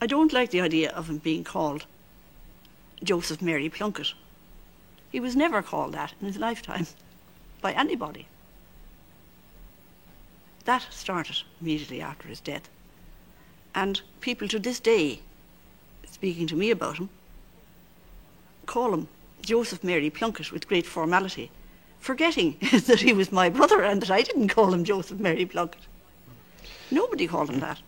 I don't like the idea of him being called Joseph Mary Plunkett. He was never called that in his lifetime by anybody. That started immediately after his death. And people to this day, speaking to me about him, call him Joseph Mary Plunkett with great formality, forgetting that he was my brother and that I didn't call him Joseph Mary Plunkett. Nobody called him that.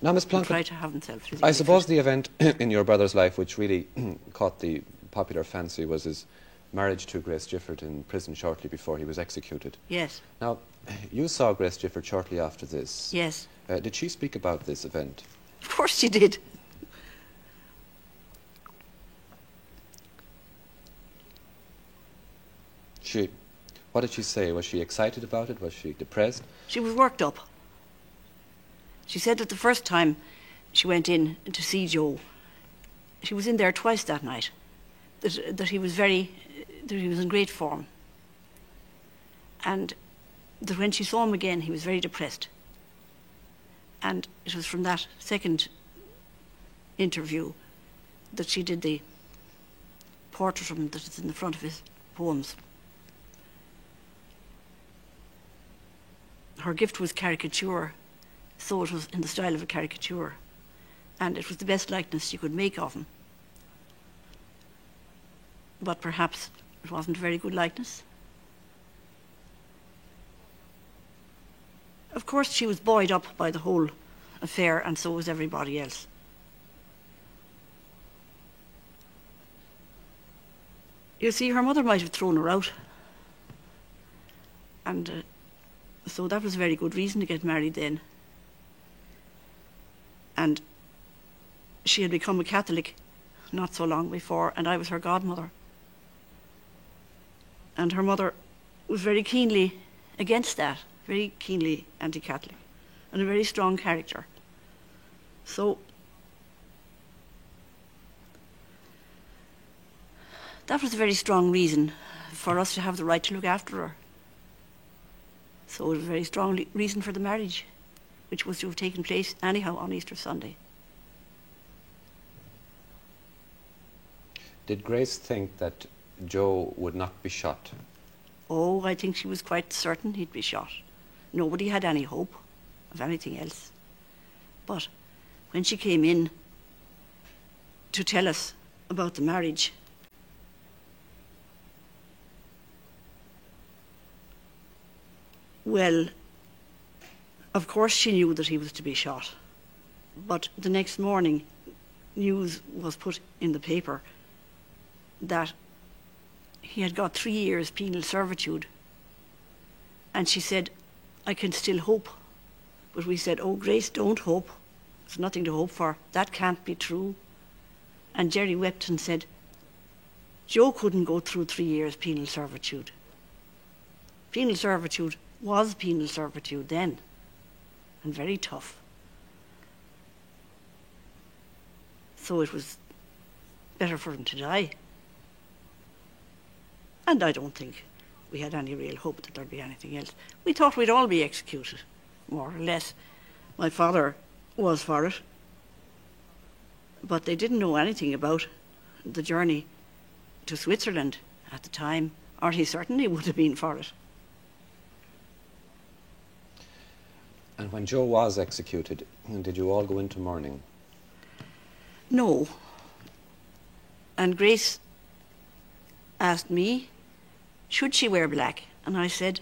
Now, Miss Plunkett, tried to have himself I suppose the event in your brother's life which really caught the popular fancy was his marriage to Grace Gifford in prison shortly before he was executed. Yes. Now, you saw Grace Gifford shortly after this. Yes. Did she speak about this event? Of course she did. What did she say? Was she excited about it? Was she depressed? She was worked up. She said that the first time she went in to see Joe, she was in there twice that night, that he was in great form. And that when she saw him again, he was very depressed. And it was from that second interview that she did the portrait of him that is in the front of his poems. Her gift was caricature, so it was in the style of a caricature, and it was the best likeness she could make of him. But perhaps it wasn't a very good likeness. Of course, she was buoyed up by the whole affair, and so was everybody else. You see, her mother might have thrown her out, and so that was a very good reason to get married then. And she had become a Catholic not so long before, and I was her godmother. And her mother was very keenly against that, very keenly anti-Catholic, and a very strong character. So that was a very strong reason for us to have the right to look after her. So it was a very strong reason for the marriage, which was to have taken place anyhow on Easter Sunday. Did Grace think that Joe would not be shot? Oh, I think she was quite certain he'd be shot. Nobody had any hope of anything else. But when she came in to tell us about the marriage, well, of course she knew that he was to be shot. But the next morning, news was put in the paper that he had got 3 years penal servitude. And she said, I can still hope. But we said, oh, Grace, don't hope. There's nothing to hope for. That can't be true. And Jerry wept and said, Joe couldn't go through 3 years penal servitude. Penal servitude was penal servitude then, and very tough. So it was better for him to die. And I don't think we had any real hope that there'd be anything else. We thought we'd all be executed, more or less. My father was for it, but they didn't know anything about the journey to Switzerland at the time, or he certainly would have been for it. And when Joe was executed, did you all go into mourning? No. And Grace asked me, should she wear black? And I said,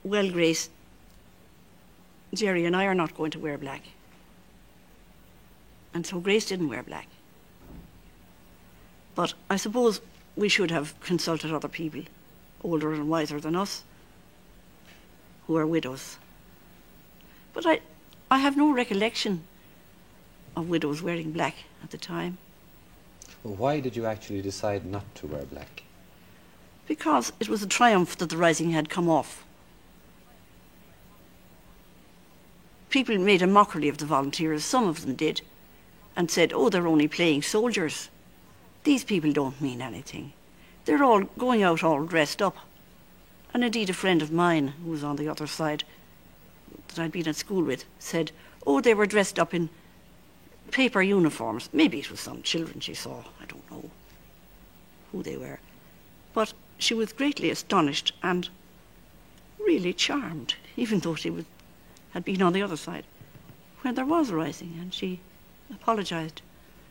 well, Grace, Jerry and I are not going to wear black. And so Grace didn't wear black. But I suppose we should have consulted other people, older and wiser than us, who are widows. But I have no recollection of widows wearing black at the time. Well, why did you actually decide not to wear black? Because it was a triumph that the rising had come off. People made a mockery of the volunteers, some of them did, and said, oh, they're only playing soldiers. These people don't mean anything. They're all going out all dressed up. And indeed a friend of mine who was on the other side that I'd been at school with said, oh, they were dressed up in paper uniforms. Maybe it was some children she saw. I don't know who they were. But she was greatly astonished and really charmed, even though she had been on the other side, when there was rising, and she apologised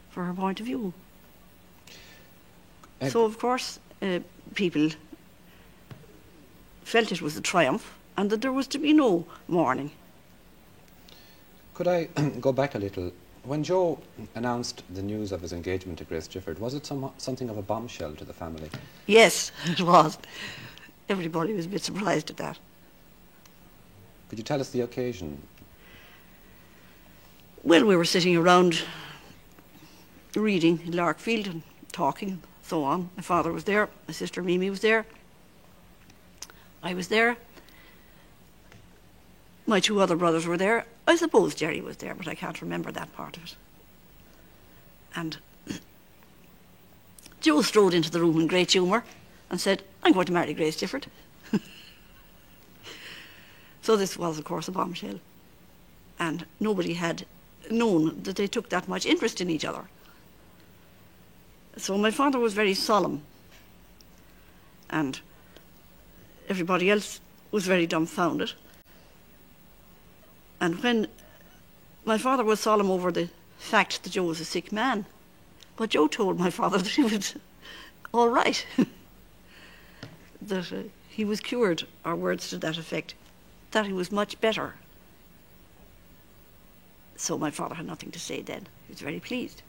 for her point of view. So, of course, people felt it was a triumph and that there was to be no mourning. Could I go back a little? When Joe announced the news of his engagement to Grace Gifford, was it something of a bombshell to the family? Yes, it was. Everybody was a bit surprised at that. Could you tell us the occasion? Well, we were sitting around reading in Larkfield and talking and so on. My father was there, my sister Mimi was there, I was there, my two other brothers were there. I suppose Jerry was there, but I can't remember that part of it. And Joe strode into the room in great humour and said, "I'm going to marry Grace Gifford." So this was, of course, a bombshell. And nobody had known that they took that much interest in each other. So my father was very solemn, and everybody else was very dumbfounded. And when my father was solemn over the fact that Joe was a sick man, but Joe told my father that he was all right, that he was cured, or words to that effect, that he was much better. So my father had nothing to say then. He was very pleased.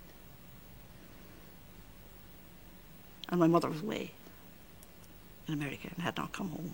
And my mother was away in America and had not come home.